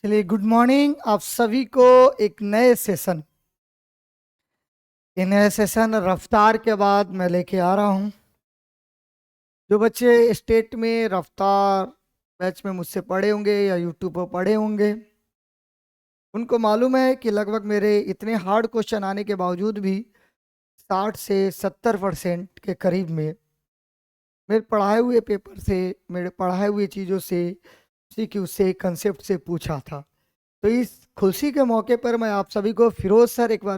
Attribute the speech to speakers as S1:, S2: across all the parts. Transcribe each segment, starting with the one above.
S1: चलिए, good morning आप सभी को। एक नए सेशन ये नए सेशन रफ्तार के बाद मैं लेके आ रहा हूँ। जो बच्चे स्टेट में रफ्तार बैच में मुझसे पढ़े होंगे या यूट्यूब पर पढ़े होंगे, उनको मालूम है कि लगभग मेरे इतने हार्ड क्वेश्चन आने के बावजूद भी 60 से 70% के करीब में मेरे पढ़ाए हुए पेपर से, मेरे पढ़ाए हुए चीज़ों से, सीक्यू से, कंसेप्ट से पूछा था। तो इस खुशी के मौके पर मैं आप सभी को फिरोज सर एक बार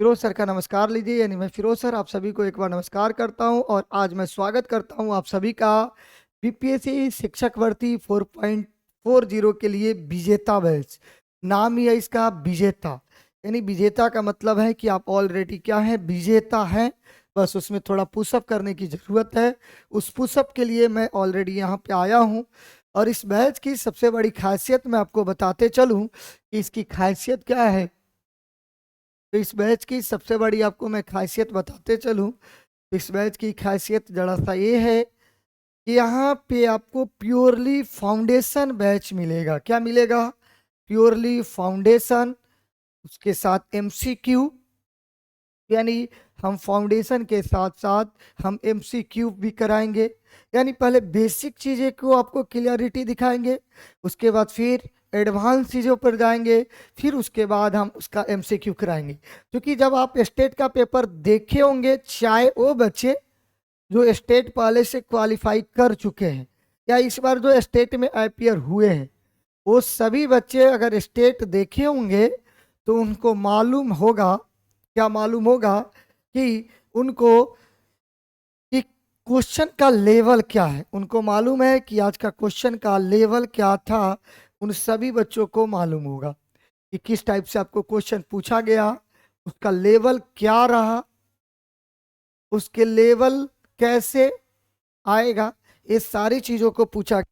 S1: फिरोज सर का नमस्कार लीजिए। यानी मैं फिरोज सर आप सभी को एक बार नमस्कार करता हूं और आज मैं स्वागत करता हूं आप सभी का बीपीएससी शिक्षक भर्ती 4.40 के लिए विजेता बैच। नाम ही है इसका विजेता। यानी विजेता का मतलब है कि आप ऑलरेडी क्या है, विजेता हैं। बस उसमें थोड़ा पुशअप करने की जरूरत है। उस पुशअप के लिए मैं ऑलरेडी यहाँ पे आया हूँ। और इस बैच की सबसे बड़ी खासियत मैं आपको बताते चलूँ कि इसकी खासियत क्या है। तो इस बैच की सबसे बड़ी आपको मैं खासियत बताते चलूं। तो इस बैच की खासियत जरा सा ये है कि यहाँ पे आपको प्योरली फाउंडेशन बैच मिलेगा। क्या मिलेगा? प्योरली फाउंडेशन, उसके साथ एमसीक्यू। यानी हम फाउंडेशन के साथ साथ हम एमसीक्यू भी कराएंगे। यानी पहले बेसिक चीज़ें को आपको क्लियरिटी दिखाएंगे, उसके बाद फिर एडवांस चीज़ों पर जाएंगे, फिर उसके बाद हम उसका एमसीक्यू कराएंगे। क्योंकि जब आप स्टेट का पेपर देखे होंगे, चाहे वो बच्चे जो स्टेट पहले से क्वालिफाई कर चुके हैं या इस बार जो स्टेट में अपीयर हुए हैं, वो सभी बच्चे अगर स्टेट देखे होंगे तो उनको मालूम होगा, क्या मालूम होगा कि उनको कि क्वेश्चन का लेवल क्या है। उनको मालूम है कि आज का क्वेश्चन का लेवल क्या था। उन सभी बच्चों को मालूम होगा कि किस टाइप से आपको क्वेश्चन पूछा गया, उसका लेवल क्या रहा, उसके लेवल कैसे आएगा। ये सारी चीजों को पूछा।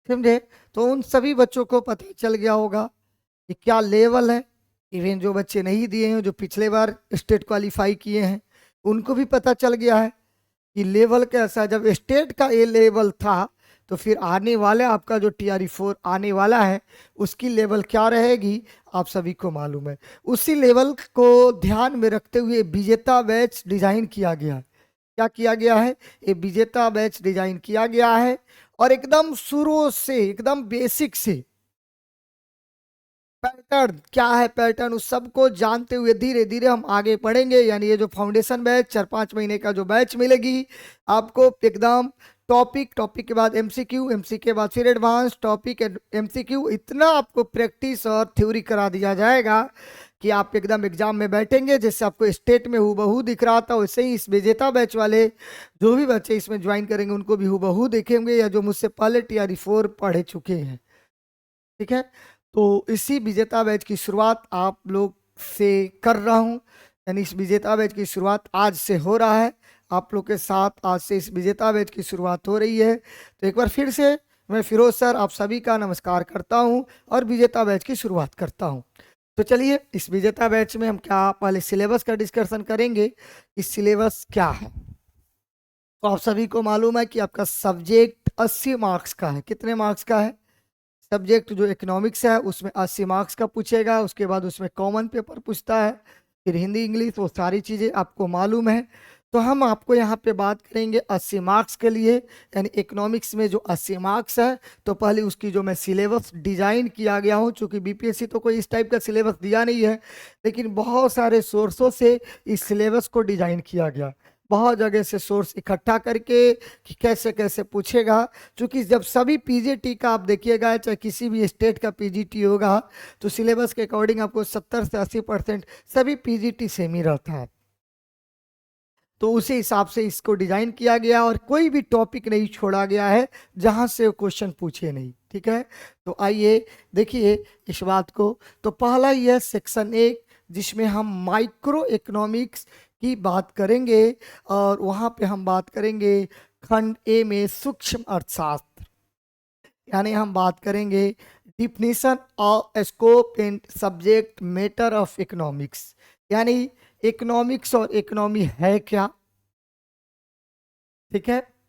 S1: समझे? तो उन सभी बच्चों को पता चल गया होगा कि क्या लेवल है। इवन जो बच्चे नहीं दिए हैं, जो पिछले बार स्टेट क्वालिफाई किए हैं, उनको भी पता चल गया है कि लेवल कैसा है। जब स्टेट का ये लेवल था तो फिर आने वाला आपका जो TRE 4 आने वाला है, उसकी लेवल क्या रहेगी आप सभी को मालूम है। उसी लेवल को ध्यान में रखते हुए विजेता बैच डिजाइन किया गया है। क्या किया गया है? ये विजेता बैच डिजाइन किया गया है। और एकदम शुरू से, एकदम बेसिक से पैटर्न क्या है, पैटर्न उस सबको जानते हुए धीरे धीरे हम आगे बढ़ेंगे। यानी ये जो फाउंडेशन बैच 4-5 महीने का जो बैच मिलेगी आपको, एकदम टॉपिक, टॉपिक के बाद एमसीक्यू, एमसी के बाद फिर एडवांस टॉपिक, एमसीक्यू, इतना आपको प्रैक्टिस और थ्योरी करा दिया जाएगा कि आप एकदम एग्जाम में बैठेंगे जैसे आपको स्टेट में हूबहू दिख रहा था। वैसे ही इस विजेता बैच वाले जो भी बच्चे इसमें ज्वाइन करेंगे उनको भी हूबहू देखेंगे, या जो मुझसे पहले TRE 4 पढ़े चुके हैं। ठीक है? तो इसी विजेता बैच की शुरुआत आप लोग से कर रहा हूं। यानी इस विजेता बैच की शुरुआत आज से हो रहा है। आप लोग के साथ आज से इस विजेता बैच की शुरुआत हो रही है। तो एक बार फिर से मैं फिरोज सर आप सभी का नमस्कार करता हूं और विजेता बैच की शुरुआत करता हूं। तो चलिए, इस विजेता बैच में हम क्या पहले सिलेबस का डिस्कशन करेंगे। इस सिलेबस क्या है तो आप सभी को मालूम है कि आपका सब्जेक्ट 80 मार्क्स का है। कितने मार्क्स का है? सब्जेक्ट जो इकोनॉमिक्स है उसमें 80 मार्क्स का पूछेगा। उसके बाद उसमें कॉमन पेपर पूछता है, फिर हिंदी, इंग्लिश, वो सारी चीज़ें आपको मालूम है। तो हम आपको यहाँ पे बात करेंगे 80 मार्क्स के लिए। यानी इकोनॉमिक्स में जो 80 मार्क्स है, तो पहले उसकी जो मैं सिलेबस डिजाइन किया गया हूँ, चूँकि बीपीएससी तो कोई इस टाइप का सिलेबस दिया नहीं है, लेकिन बहुत सारे सोर्सों से इस सिलेबस को डिजाइन किया गया। बहुत जगह से सोर्स इकट्ठा करके कि कैसे कैसे पूछेगा। क्योंकि जब सभी पीजीटी का आप देखिएगा, चाहे किसी भी स्टेट का पीजीटी होगा, तो सिलेबस के अकॉर्डिंग आपको 70 से 80% सभी पीजीटी सेम ही रहता है। तो उसी हिसाब से इसको डिजाइन किया गया और कोई भी टॉपिक नहीं छोड़ा गया है जहां से क्वेश्चन पूछे नहीं। ठीक है? तो आइए देखिए इस बात को। तो पहला ही है सेक्शन 1, जिसमें हम माइक्रो इकोनॉमिक्स की बात करेंगे। और वहां पे हम बात करेंगे खंड ए में सूक्ष्म अर्थशास्त्र। यानी हम बात करेंगे definition of scope and subject matter of economics, यानी इकोनॉमिक्स और इकोनॉमी है क्या, ठीक है।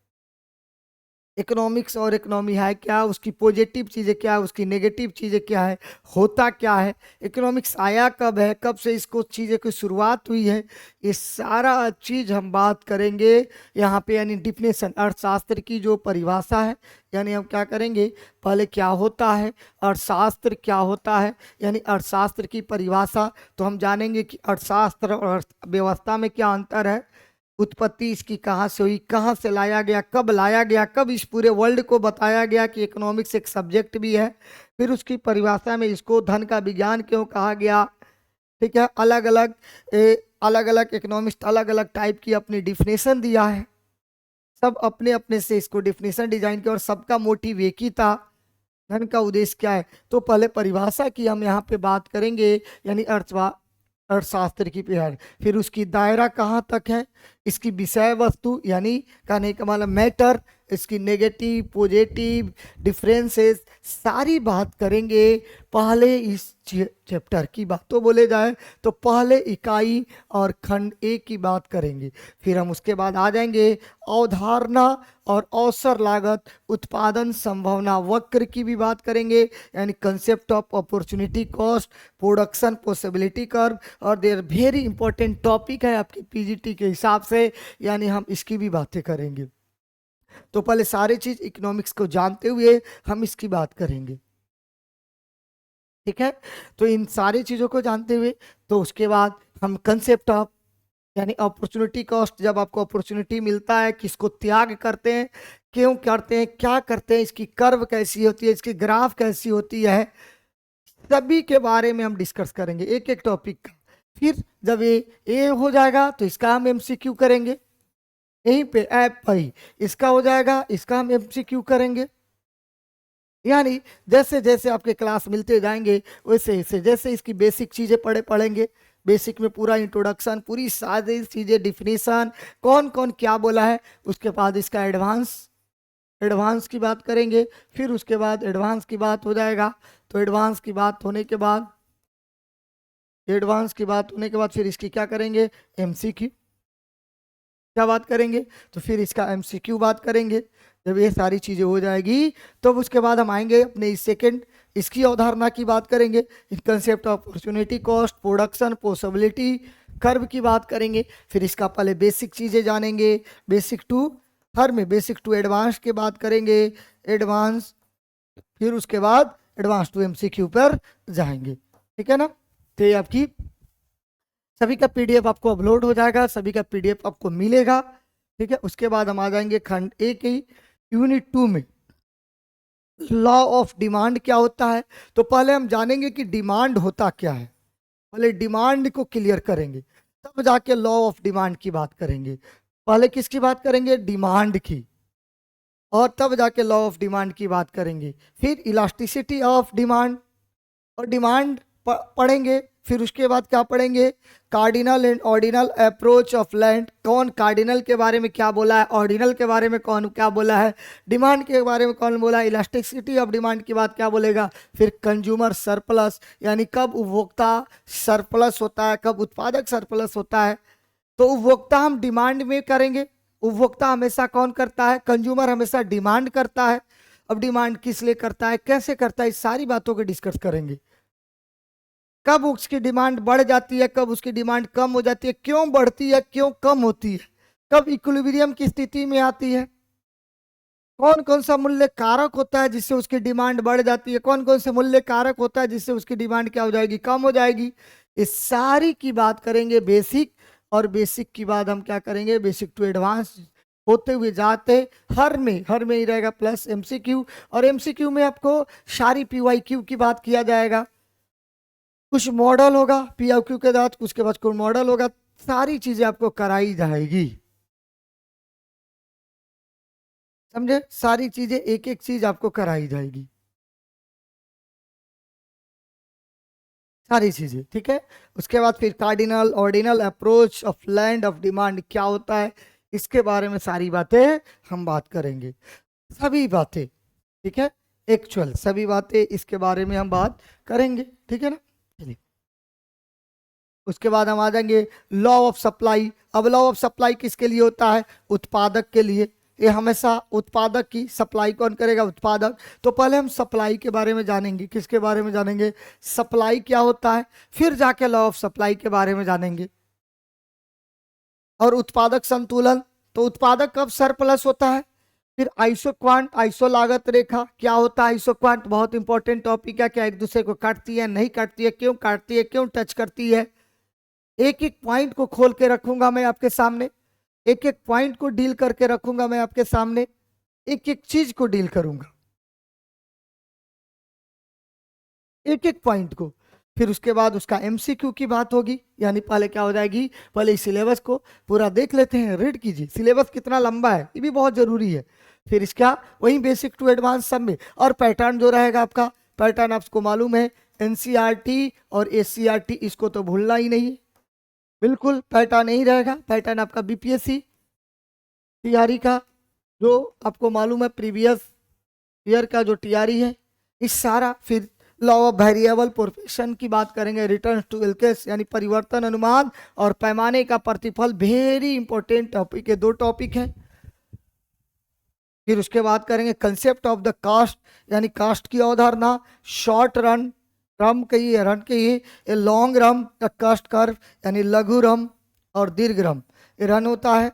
S1: इकोनॉमिक्स और इकोनॉमी है क्या, उसकी पॉजिटिव चीज़ें क्या है, उसकी नेगेटिव चीज़ें क्या है, होता क्या है, इकोनॉमिक्स आया कब है, कब से इसको चीज़ें की शुरुआत हुई है, ये सारा चीज़ हम बात करेंगे यहाँ पे। यानी डिफिनेशन, अर्थशास्त्र की जो परिभाषा है, यानी हम क्या करेंगे, पहले क्या होता है, अर्थशास्त्र क्या होता है, यानी अर्थशास्त्र की परिभाषा। तो हम जानेंगे कि अर्थशास्त्र और अर्थव्यवस्था में क्या अंतर है, उत्पत्ति इसकी कहाँ से हुई, कहाँ से लाया गया, कब लाया गया, कब इस पूरे वर्ल्ड को बताया गया कि इकोनॉमिक्स एक सब्जेक्ट भी है, फिर उसकी परिभाषा में इसको धन का विज्ञान क्यों कहा गया, ठीक है। अलग अलग इकोनॉमिस्ट अलग अलग टाइप की अपनी डिफिनेशन दिया है, सब अपने अपने से इसको डिफिनेशन डिजाइन किया और सबका मोटिव एक ही था, धन का उद्देश्य क्या है। तो पहले परिभाषा की हम यहाँ पे बात करेंगे, यानी अर्थशास्त्र की पढ़ाई, फिर उसकी दायरा कहाँ तक है, इसकी विषय वस्तु यानी कहने का मतलब मैटर, इसकी नेगेटिव पॉजिटिव डिफरेंसेस सारी बात करेंगे। पहले इस चैप्टर की बात तो बोले जाए तो पहले इकाई और खंड एक की बात करेंगे, फिर हम उसके बाद आ जाएंगे अवधारणा और अवसर लागत उत्पादन संभावना वक्र की भी बात करेंगे, यानी concept of opportunity cost, production possibility curve, और देर वेरी इंपॉर्टेंट टॉपिक है आपकी पीजीटी के हिसाब से, यानी हम इसकी भी बातें करेंगे। तो पहले सारी चीज इकोनॉमिक्स को जानते हुए हम इसकी बात करेंगे, ठीक है। तो इन सारी चीजों को जानते हुए तो उसके बाद हम कंसेप्ट ऑफ, यानी अपॉर्चुनिटी कॉस्ट, जब आपको अपॉर्चुनिटी मिलता है किसको त्याग करते हैं, क्यों करते हैं, क्या करते हैं, इसकी कर्व कैसी होती है, इसकी ग्राफ कैसी होती है, सभी के बारे में हम डिस्कस करेंगे एक एक टॉपिक का। फिर जब ये हो जाएगा तो इसका हम एमसीक्यू करेंगे, यहीं पे ऐप पर ही इसका हो जाएगा, इसका हम एमसीक्यू करेंगे। यानी जैसे जैसे आपके क्लास मिलते जाएंगे वैसे वैसे जैसे इसकी बेसिक चीज़ें पढ़ेंगे, बेसिक में पूरा इंट्रोडक्शन, पूरी सारी चीज़ें, डिफिनीशन, कौन कौन क्या बोला है, उसके बाद इसका एडवांस की बात करेंगे, फिर उसके बाद एडवांस की बात हो जाएगा। तो एडवांस की बात होने के बाद फिर इसकी क्या करेंगे, एमसीक्यू क्या बात करेंगे, तो फिर इसका एमसीक्यू बात करेंगे। जब ये सारी चीज़ें हो जाएगी तो उसके बाद हम आएंगे अपने सेकंड, इसकी अवधारणा की बात करेंगे, concept of opportunity cost, production possibility curve की बात करेंगे। फिर इसका पहले बेसिक चीज़ें जानेंगे, बेसिक टू एडवांस की बात करेंगे, एडवांस, फिर उसके बाद एडवांस टू एमसीक्यू पर जाएंगे, ठीक है ना। तो ये आपकी सभी का पीडीएफ आपको अपलोड हो जाएगा, सभी का पीडीएफ आपको मिलेगा, ठीक है। उसके बाद हम आ जाएंगे खंड ए की यूनिट 2 में, लॉ ऑफ डिमांड क्या होता है। तो पहले हम जानेंगे कि डिमांड होता क्या है, पहले डिमांड को क्लियर करेंगे, तब जाके लॉ ऑफ डिमांड की बात करेंगे। पहले किसकी बात करेंगे, डिमांड की, और तब जाके लॉ ऑफ डिमांड की बात करेंगे। फिर इलास्टिसिटी ऑफ डिमांड और डिमांड पढ़ेंगे। फिर उसके बाद क्या पढ़ेंगे, cardinal and ordinal approach of land, कौन कार्डिनल के बारे में क्या बोला है, ऑर्डिनल के बारे में कौन क्या बोला है, डिमांड के बारे में कौन बोला है, इलास्टिसिटी ऑफ डिमांड की बात क्या बोलेगा। फिर कंज्यूमर सरप्लस, यानी कब उपभोक्ता सरप्लस होता है, कब उत्पादक सरप्लस होता है। तो उपभोक्ता हम डिमांड में करेंगे, उपभोक्ता हमेशा कौन करता है, कंज्यूमर हमेशा डिमांड करता है। अब डिमांड किस लिए करता है, कैसे करता है, इस सारी बातों को डिस्कस करेंगे। कब उसकी डिमांड बढ़ जाती है, कब उसकी डिमांड कम हो जाती है, क्यों बढ़ती है, क्यों कम होती है, कब इक्विलिब्रियम की स्थिति में आती है, कौन कौन सा मूल्य कारक होता है जिससे उसकी डिमांड बढ़ जाती है, कौन कौन से मूल्य कारक होता है जिससे उसकी डिमांड क्या हो जाएगी, कम हो जाएगी। इस सारी की बात करेंगे बेसिक, और बेसिक की बाद हम क्या करेंगे, बेसिक टू एडवांस होते हुए जाते हर में ही रहेगा प्लस एमसीक्यू, और एमसीक्यू में आपको सारी पीवाईक्यू की बात किया जाएगा, कुछ मॉडल होगा पीआईक्यू के साथ, उसके बाद कोई मॉडल होगा, सारी चीजें आपको कराई जाएगी, समझे, सारी चीजें एक एक चीज आपको कराई जाएगी, सारी चीजें, ठीक है। उसके बाद फिर cardinal ordinal approach of land of demand क्या होता है, इसके बारे में सारी बातें हम बात करेंगे, सभी बातें, ठीक है। एक्चुअल, सभी बातें इसके बारे में हम बात करेंगे, ठीक है ना। चलिए, उसके बाद हम आ जाएंगे लॉ ऑफ सप्लाई। अब लॉ ऑफ सप्लाई किसके लिए होता है? उत्पादक के लिए। ये हमेशा उत्पादक की सप्लाई कौन करेगा? उत्पादक। तो पहले हम सप्लाई के बारे में जानेंगे। किसके बारे में जानेंगे? सप्लाई क्या होता है, फिर जाके लॉ ऑफ सप्लाई के बारे में जानेंगे। और उत्पादक संतुलन, तो उत्पादक कब सरप्लस होता है? फिर आइसो क्वांट, आइसो लागत रेखा क्या होता है? आइसो क्वांट बहुत इंपॉर्टेंट टॉपिक है। क्या एक दूसरे को काटती है, नहीं काटती है, क्यों काटती है, क्यों टच करती है? एक एक पॉइंट को खोल के रखूंगा मैं आपके सामने, एक एक पॉइंट को डील करके रखूंगा मैं आपके सामने, एक एक चीज को डील करूंगा, एक एक पॉइंट को। फिर उसके बाद उसका एमसीक्यू की बात होगी, यानी पहले क्या हो जाएगी, पहले इस सिलेबस को पूरा देख लेते हैं, रीड कीजिए। सिलेबस कितना लंबा है ये भी बहुत जरूरी है। फिर इसका वही बेसिक टू एडवांस सब में, और पैटर्न जो रहेगा आपका, पैटर्न आपको मालूम है, एनसीईआरटी और एससीईआरटी, इसको तो भूलना ही नहीं, बिल्कुल पैटर्न नहीं रहेगा। पैटर्न आपका बीपीएससी टीआरई का, जो आपको मालूम है प्रीवियस ईयर का जो टीआरई है, इस सारा। फिर लॉ ऑफ वेरिएबल प्रोफेशन की बात करेंगे, रिटर्न टू एलकेस यानी परिवर्तन अनुमान, और पैमाने का प्रतिफल, वेरी इंपॉर्टेंट टॉपिक है, दो टॉपिक है। फिर उसके बाद करेंगे कंसेप्ट ऑफ द कास्ट, यानी कास्ट की अवधारणा, शॉर्ट रन रम कहिए, रन कहिए, long run the cost curve, यानी लघु रम और दीर्घ रम, ये रन होता है,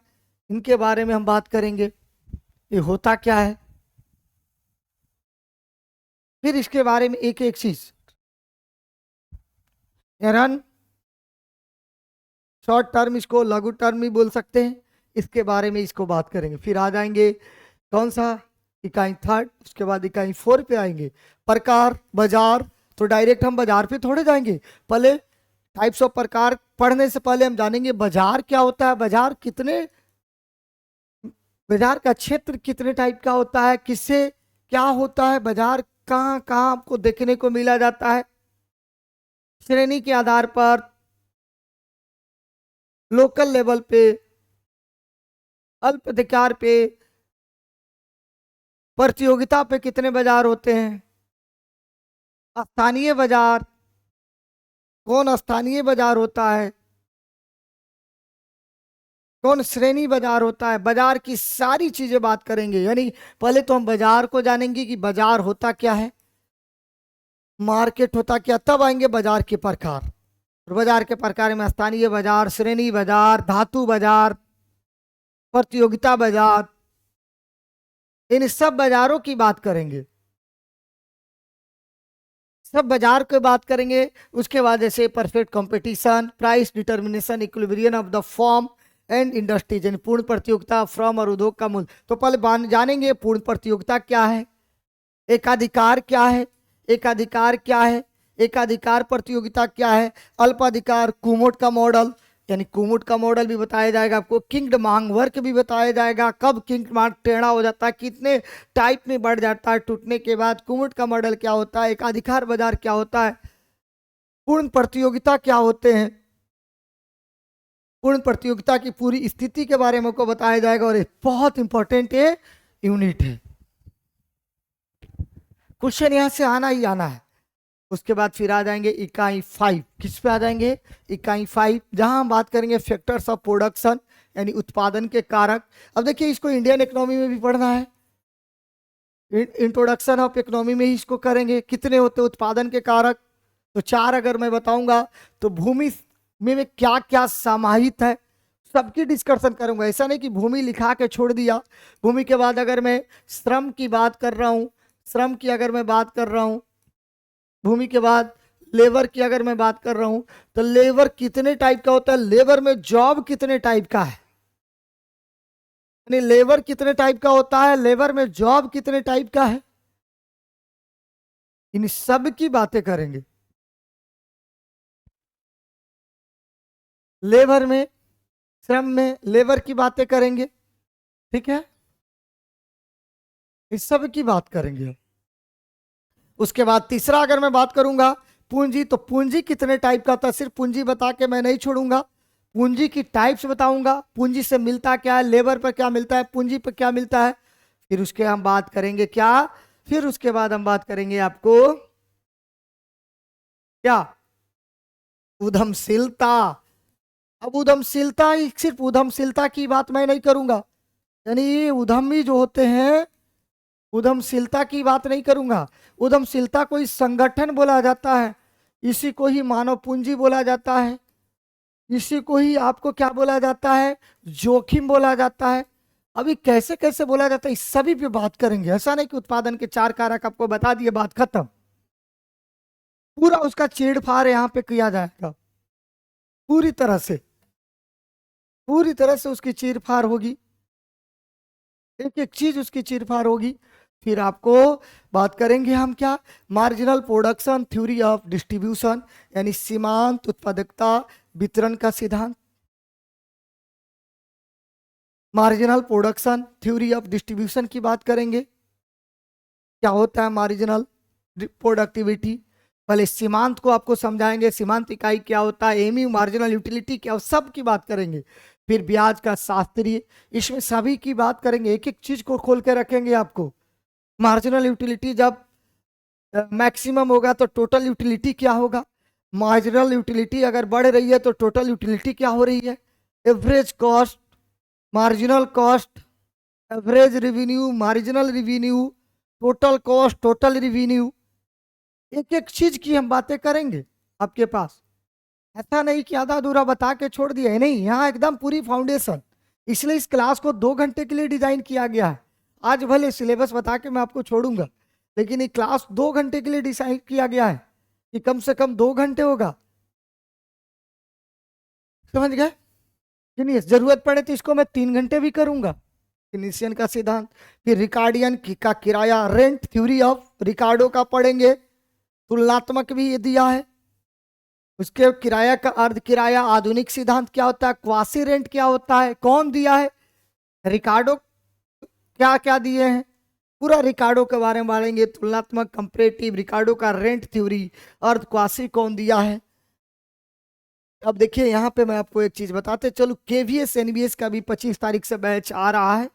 S1: इनके बारे में हम बात करेंगे, ये होता क्या है। फिर इसके बारे में एक एक चीज, रन शॉर्ट टर्म, इसको लघु टर्म भी बोल सकते हैं, इसके बारे में इसको बात करेंगे। फिर आ जाएंगे कौन सा, इकाई थर्ड, उसके बाद इकाई 4 पे आएंगे, प्रकार बाजार। तो डायरेक्ट हम बाजार पे थोड़े जाएंगे, पहले टाइप्स ऑफ प्रकार पढ़ने से पहले हम जानेंगे बाजार क्या होता है, बाजार कितने, बाजार का क्षेत्र कितने टाइप का होता है, किससे क्या होता है, बाजार कहाँ कहाँ आपको देखने को मिला जाता है, श्रेणी के आधार पर, लोकल लेवल पे, अल्प अधिकार पे, प्रतियोगिता पे कितने बाजार होते हैं, स्थानीय बाजार, कौन स्थानीय बाजार होता है, कौन श्रेणी बाजार होता है, बाजार की सारी चीजें बात करेंगे। यानी पहले तो हम बाजार को जानेंगे कि बाजार होता क्या है, मार्केट होता क्या, तब आएंगे बाजार के प्रकार। और बाजार के प्रकार में स्थानीय बाजार, श्रेणी बाजार, धातु बाजार, प्रतियोगिता बाजार, इन सब बाजारों की बात करेंगे, सब बाजार की बात करेंगे। उसके बाद जैसे perfect competition, price determination, equilibrium of the form and industries, यानी पूर्ण प्रतियोगिता, फर्म और उद्योग का मूल्य। तो पहले जानेंगे पूर्ण प्रतियोगिता क्या है, एकाधिकार क्या है, एकाधिकार क्या है, एकाधिकार प्रतियोगिता क्या है, अल्पाधिकार, कुमोट का मॉडल, यानी कुमोट का मॉडल भी बताया जाएगा आपको, किंग्ड मांग वर्क भी बताया जाएगा, कब किंग्ड मांग टेढ़ा हो जाता है, कितने टाइप में बढ़ जाता है टूटने के बाद, कुमोट का मॉडल क्या होता है, एकाधिकार बाजार क्या होता है, पूर्ण प्रतियोगिता क्या होते हैं, पूर्ण प्रतियोगिता की पूरी स्थिति के बारे में को बताया जाएगा। और बहुत इंपॉर्टेंट ये यूनिट है, क्वेश्चन यहां से आना ही आना है। उसके बाद फिर आ जाएंगे इकाई 5, किस पे आ जाएंगे, इकाई 5, जहां हम बात करेंगे फैक्टर्स ऑफ प्रोडक्शन, यानी उत्पादन के कारक। अब देखिए इसको इंडियन इकोनॉमी में भी पढ़ना है, इंट्रोडक्शन ऑफ इकोनॉमी में ही इसको करेंगे, कितने होते उत्पादन के कारक। तो 4 अगर मैं बताऊंगा तो भूमि में क्या क्या समाहित है, सबकी डिस्कशन करूंगा। ऐसा नहीं कि भूमि लिखा के छोड़ दिया। भूमि के बाद अगर मैं श्रम की बात कर रहा हूं, श्रम की अगर मैं बात कर रहा हूं, भूमि के बाद लेबर की अगर मैं बात कर रहा हूं, तो लेबर कितने टाइप का होता है, लेबर में जॉब कितने टाइप का है, यानी लेबर कितने टाइप का होता है, लेबर में जॉब कितने टाइप का है, इन सब की बातें करेंगे। लेबर में, श्रम में, लेबर की बातें करेंगे, ठीक है, इस सब की बात करेंगे। उसके बाद तीसरा अगर मैं बात करूंगा पूंजी, तो पूंजी कितने टाइप का होता है, सिर्फ पूंजी बता के मैं नहीं छोड़ूंगा, पूंजी की टाइप्स बताऊंगा, पूंजी से मिलता क्या है, लेबर पर क्या मिलता है, पूंजी पर क्या मिलता है। फिर उसके हम बात करेंगे क्या, फिर उसके बाद हम बात करेंगे आपको क्या, उद्यमशीलता। अब उद्यमशीलता, सिर्फ उद्यमशीलता की बात मैं नहीं करूंगा, यानी ये उद्यमी जो होते हैं, उद्यमशीलता की बात नहीं करूंगा। उद्यमशीलता कोई संगठन बोला जाता है, इसी को ही मानव पूंजी बोला जाता है, इसी को ही आपको क्या बोला जाता है, जोखिम बोला जाता है। अभी कैसे कैसे बोला जाता है इस सभी पे बात करेंगे। ऐसा नहीं कि उत्पादन के 4 कारक आपको बता दिए, बात खत्म। पूरा उसका चीड़-फाड़ यहाँ पे किया जाएगा, पूरी तरह से, पूरी तरह से उसकी चीर-फाड़ होगी, एक एक चीज उसकी चीर-फाड़ होगी। फिर आपको बात करेंगे हम क्या, marginal production theory of distribution, यानी सीमांत उत्पादकता वितरण का सिद्धांत। Marginal production theory of distribution की बात करेंगे, क्या होता है मार्जिनल प्रोडक्टिविटी। पहले सीमांत को आपको समझाएंगे, सीमांत इकाई क्या होता है, एमयू मार्जिनल यूटिलिटी क्या, सब की बात करेंगे। फिर ब्याज का शास्त्रीय, इसमें सभी की बात करेंगे, एक एक चीज को खोल के रखेंगे आपको। मार्जिनल यूटिलिटी जब मैक्सिमम होगा तो टोटल यूटिलिटी क्या होगा, मार्जिनल यूटिलिटी अगर बढ़ रही है तो टोटल यूटिलिटी क्या हो रही है, average cost, marginal cost, average revenue, marginal revenue, total cost, total revenue, एक एक चीज की हम बातें करेंगे आपके पास। ऐसा नहीं कि आधा अधूरा बता के छोड़ दिया है, नहीं, यहाँ एकदम पूरी फाउंडेशन। इसलिए इस क्लास को 2 घंटे के लिए डिजाइन किया गया है। आज भले सिलेबस बता के मैं आपको छोड़ूंगा, लेकिन ये क्लास 2 घंटे के लिए डिजाइन किया गया है कि कम से कम 2 घंटे होगा, समझ गए कि नहीं। जरूरत पड़े तो इसको मैं 3 घंटे भी करूंगा। फिनिशियन का सिद्धांत, फिर रिकार्डियन का किराया, रेंट थ्योरी ऑफ रिकार्डो का पढ़ेंगे, तुलनात्मक भी ये दिया है। उसके किराया का अर्ध किराया, आधुनिक सिद्धांत क्या होता है, क्वासी रेंट क्या होता है, कौन दिया है, रिकार्डो क्या क्या दिए हैं, पूरा रिकार्डो के बारे में पढ़ेंगे। तुलनात्मक कंपैरेटिव, रिकार्डो का रेंट थ्योरी, अर्ध क्वासी कौन दिया है। अब देखिए यहाँ पे मैं आपको एक चीज बताते चलूं, केवीएस एनवीएस का भी 25 तारीख से बैच आ रहा है,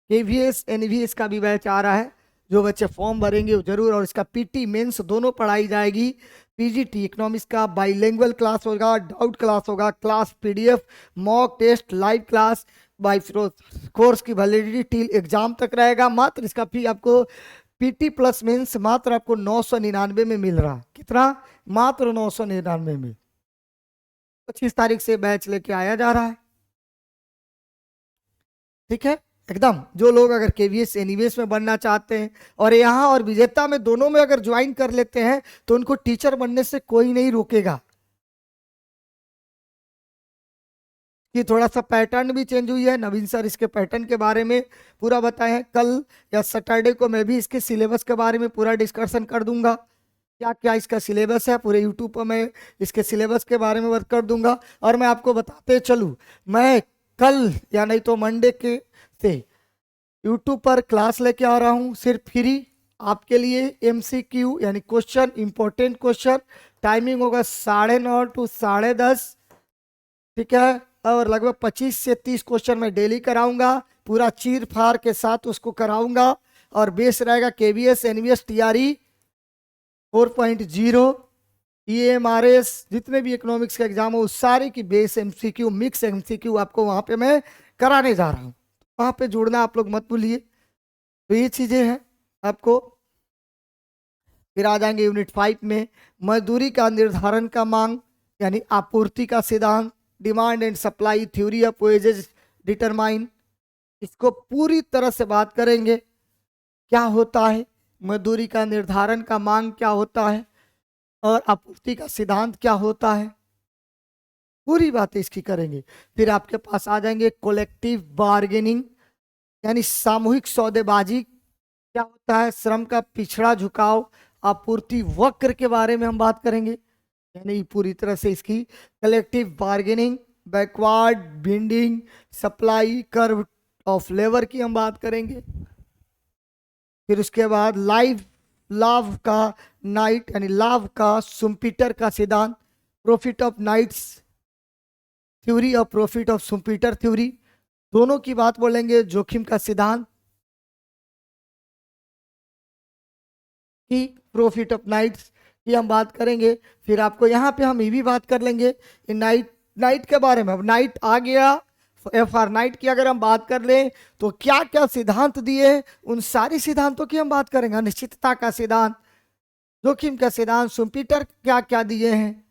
S1: केवीएस एनवीएस का भी बैच आ रहा है। जो बच्चे फॉर्म भरेंगे वो जरूर, और इसका पीटी मेंस दोनों पढ़ाई जाएगी। पीजीटी इकोनॉमिक्स का बाइलिंगुअल क्लास होगा, डाउट क्लास होगा, class PDF, mock test, live class, buy course की वैलिडिटी टिल एग्जाम तक रहेगा। मात्र इसका फी आपको पीटी प्लस मेंस मात्र आपको 999 में मिल रहा है। कितना, मात्र 999 में। 25 तारीख से बैच लेके आया जा रहा है, ठीक है एकदम। जो लोग अगर केवीएस एनवीएस में बनना चाहते हैं और यहाँ और विजेता में दोनों में अगर ज्वाइन कर लेते हैं तो उनको टीचर बनने से कोई नहीं रोकेगा। कि थोड़ा सा पैटर्न भी चेंज हुई है, नवीन सर इसके पैटर्न के बारे में पूरा बताए हैं। कल या सैटरडे को मैं भी इसके सिलेबस के बारे में पूरा डिस्कशन कर दूंगा, क्या क्या इसका सिलेबस है, पूरे यूट्यूब पर मैं इसके सिलेबस के बारे में वर्क कर दूंगा। और मैं आपको बताते चलूँ, मैं कल या नहीं तो मंडे के से यूट्यूब पर क्लास लेके आ रहा हूँ, सिर्फ फ्री आपके लिए, एमसीक्यू यानी क्वेश्चन, इंपॉर्टेंट क्वेश्चन। टाइमिंग होगा 9:30 to 10:30, ठीक है। और लगभग 25 से 30 क्वेश्चन मैं डेली कराऊंगा, पूरा चीर फाड़ के साथ उसको कराऊंगा। और बेस रहेगा केवीएस एनवीएस टीआरई 4.0, ईएमआरएस, जितने भी इकोनॉमिक्स का एग्जाम हो उस सारे की बेस एमसीक्यू, मिक्स एमसीक्यू आपको वहां पे मैं कराने जा रहा हूँ। वहां पे जुड़ना आप लोग मत भूलिए। तो ये चीजें हैं आपको। फिर आ जाएंगे यूनिट 5 में, मजदूरी का निर्धारण का मांग, यानी आपूर्ति का सिद्धांत, demand and supply theory of wages determine. इसको पूरी तरह से बात करेंगे, क्या होता है मजदूरी का निर्धारण का मांग, क्या होता है, और आपूर्ति का सिद्धांत क्या होता है, पूरी बातें इसकी करेंगे। फिर आपके पास आ जाएंगे कलेक्टिव बार्गेनिंग, यानी सामूहिक सौदेबाजी क्या होता है, श्रम का पिछड़ा झुकाव, आपूर्ति वक्र के बारे में हम बात करेंगे, यानी पूरी तरह से इसकी collective bargaining, backward binding, supply curve of labour की हम बात करेंगे। फिर उसके बाद लाभ का नाइट, यानी लाभ का सुम्पीटर का सिद्धांत, प्रॉफिट ऑफ नाइट्स थ्योरी और प्रॉफिट ऑफ सुम्पीटर थ्योरी, दोनों की बात बोलेंगे। जोखिम का सिद्धांत, की प्रॉफिट ऑफ नाइट्स की हम बात करेंगे। फिर आपको यहाँ पे हम ये भी बात कर लेंगे नाइट नाइट के बारे में। अब नाइट आ गया, FR नाइट की अगर हम बात कर लें तो क्या क्या सिद्धांत दिए हैं, उन सारी सिद्धांतों की हम बात करेंगे। अनिश्चितता का सिद्धांत, जोखिम का सिद्धांत, सुम्पीटर क्या क्या दिए हैं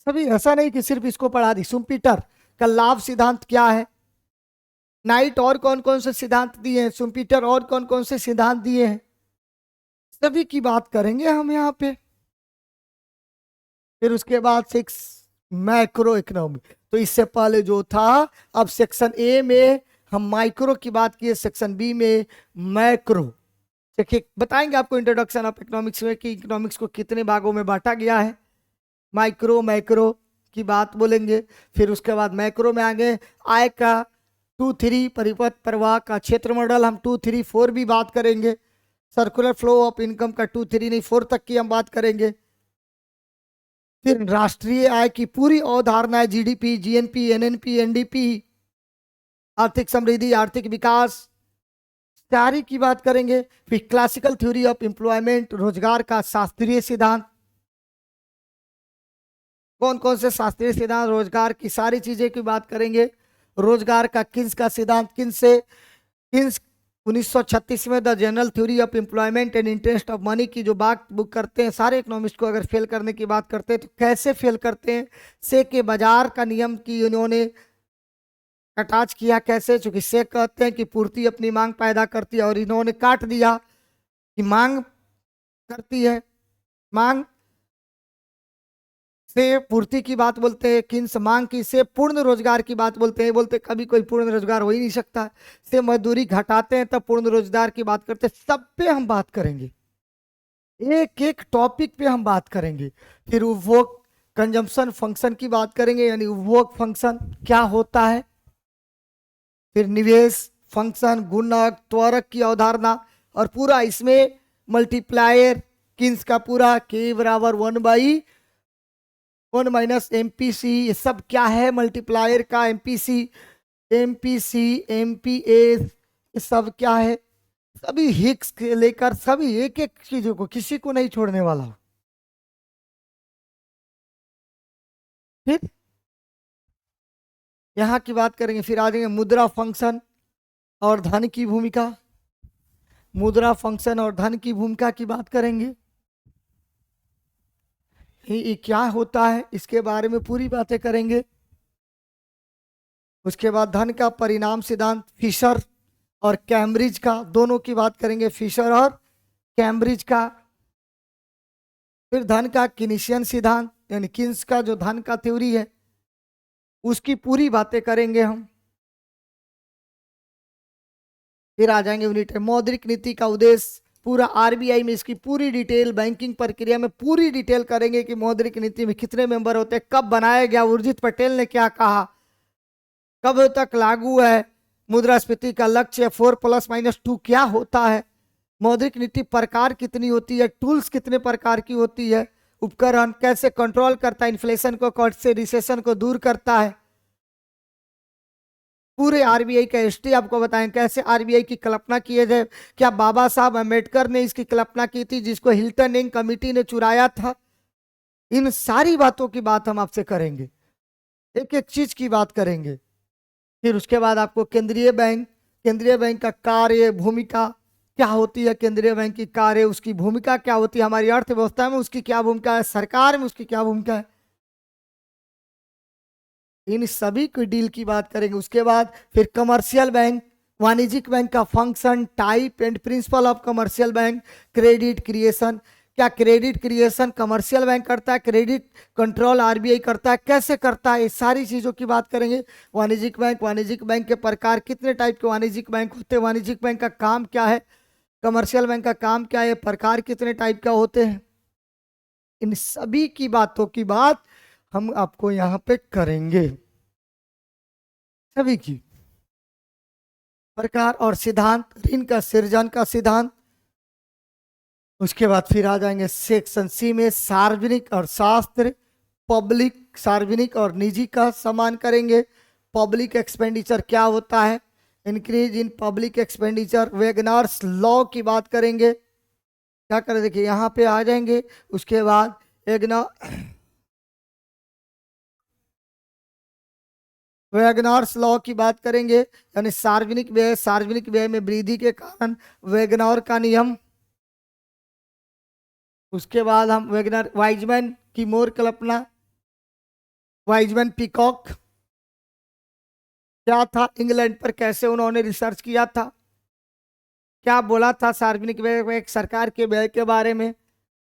S1: सभी। ऐसा नहीं कि सिर्फ इसको पढ़ा दी। सुम्पीटर का लाभ सिद्धांत क्या है, नाइट और कौन कौन से सिद्धांत दिए हैं, सुम्पीटर और कौन कौन से सिद्धांत दिए हैं, सभी की बात करेंगे हम यहाँ पे। फिर उसके बाद 6 मैक्रो इकोनॉमी। तो इससे पहले जो था, अब सेक्शन ए में हम माइक्रो की बात किए, सेक्शन बी में मैक्रो। देखिए बताएंगे आपको इंट्रोडक्शन ऑफ इकोनॉमिक्स में कि इकोनॉमिक्स को कितने भागों में बांटा गया है। माइक्रो मैक्रो की बात बोलेंगे। फिर उसके बाद मैक्रो में आगे आय का 2-3 परिपथ प्रवाह का क्षेत्र मॉडल हम 2-3-4 भी बात करेंगे। सर्कुलर फ्लो ऑफ इनकम का 2-3 नहीं 4 तक की हम बात करेंगे। फिर राष्ट्रीय आय की पूरी अवधारणा है, GDP, GNP, NNP, NDP, आर्थिक समृद्धि, आर्थिक विकास, सारी की बात करेंगे। फिर क्लासिकल थ्योरी ऑफ एम्प्लॉयमेंट, रोजगार का शास्त्रीय सिद्धांत, कौन कौन से शास्त्रीय सिद्धांत, रोजगार की सारी चीजें की बात करेंगे। रोजगार का किन्स का सिद्धांत, किन्स 1936 में the general theory of employment and interest of money की जो बात बुक करते हैं सारे इकोनॉमिस्ट को, अगर फेल करने की बात करते हैं तो कैसे फेल करते हैं। से के बाजार का नियम की उन्होंने अटैच किया कैसे, चूंकि से कहते हैं कि पूर्ति अपनी मांग पैदा करती है और इन्होंने काट दिया कि मांग करती है, मांग से पूर्ति की बात बोलते हैं, किन्स मांग की से पूर्ण रोजगार की बात बोलते हैं। बोलते कभी कोई पूर्ण रोजगार हो ही नहीं सकता, से मजदूरी घटाते हैं तब पूर्ण रोजगार की बात करते हैं। सब पे हम बात करेंगे, एक एक टॉपिक पे हम बात करेंगे। फिर उपभोग कंजम्पशन फंक्शन की बात करेंगे, यानी उपभोग फंक्शन क्या होता है। फिर निवेश फंक्शन, गुणक, त्वरक की अवधारणा, और पूरा इसमें मल्टीप्लायर किन्स का पूरा K बराबर 1/1 माइनस MPC, ये सब क्या है मल्टीप्लायर का, MPC, MPS, ये सब क्या है। सभी हिक्स के लेकर सभी एक एक चीजों को, किसी को नहीं छोड़ने वाला। फिर यहाँ की बात करेंगे। फिर आ जाएंगे मुद्रा फंक्शन और धन की भूमिका, मुद्रा फंक्शन और धन की भूमिका की बात करेंगे। ये क्या होता है इसके बारे में पूरी बातें करेंगे। उसके बाद धन का परिणाम सिद्धांत, फिशर और कैम्ब्रिज का, दोनों की बात करेंगे, फिशर और कैम्ब्रिज का। फिर धन का किनीशियन सिद्धांत, यानी किन्स का जो धन का थ्योरी है उसकी पूरी बातें करेंगे हम। फिर आ जाएंगे यूनिट मौद्रिक नीति का उद्देश्य, पूरा RBI में इसकी पूरी डिटेल, बैंकिंग प्रक्रिया में पूरी डिटेल करेंगे कि मौद्रिक नीति में कितने मेंबर होते हैं, कब बनाया गया, उर्जित पटेल ने क्या कहा, कब तक लागू है, मुद्रास्फीति का लक्ष्य 4+-2 क्या होता है, मौद्रिक नीति प्रकार कितनी होती है, टूल्स कितने प्रकार की होती है, उपकरण कैसे कंट्रोल करता है इन्फ्लेशन को, कैसे रिसेशन को दूर करता है। पूरे RBI का हिस्ट्री आपको बताएं, कैसे RBI की कल्पना की जाए, क्या बाबा साहब अम्बेडकर ने इसकी कल्पना की थी जिसको हिल्टन यंग कमेटी ने चुराया था। इन सारी बातों की बात हम आपसे करेंगे, एक एक चीज की बात करेंगे। फिर उसके बाद आपको केंद्रीय बैंक का कार्य, भूमिका क्या होती है, केंद्रीय बैंक की कार्य, उसकी भूमिका क्या होती है, हमारी अर्थव्यवस्था में उसकी क्या भूमिका है, सरकार में उसकी क्या भूमिका है, इन सभी की डील की बात करेंगे। उसके बाद फिर कमर्शियल बैंक, वाणिज्यिक बैंक का function, type and principle of commercial bank, credit creation, क्या क्रेडिट क्रिएशन कमर्शियल बैंक करता है, क्रेडिट कंट्रोल RBI करता है, कैसे करता है, ये सारी चीजों की बात करेंगे। वाणिज्यिक बैंक के प्रकार, कितने टाइप के वाणिज्यिक बैंक होते हैं, वाणिज्यिक बैंक का काम क्या है, कमर्शियल बैंक का काम क्या है, प्रकार कितने टाइप का होते हैं, इन सभी की बातों की बात हम आपको यहाँ पे करेंगे, सभी की प्रकार और सिद्धांत, ऋण का सृजन का सिद्धांत। उसके बाद फिर आ जाएंगे सेक्शन C में सार्वजनिक और शास्त्र, पब्लिक, सार्वजनिक और निजी का समान करेंगे। पब्लिक एक्सपेंडिचर क्या होता है, increase in public expenditure, Wagner's law की बात करेंगे। क्या करें, देखिए यहाँ पे आ जाएंगे। उसके बाद वैगनार्स लॉ की बात करेंगे, यानी सार्वजनिक व्यय में वृद्धि के कारण वैगनर का नियम। उसके बाद हम वैगनर वाइजमैन की मोर कल्पना, वाइजमैन पीकॉक क्या था, इंग्लैंड पर कैसे उन्होंने रिसर्च किया था, क्या बोला था सार्वजनिक व्यय में एक सरकार के व्यय के बारे में,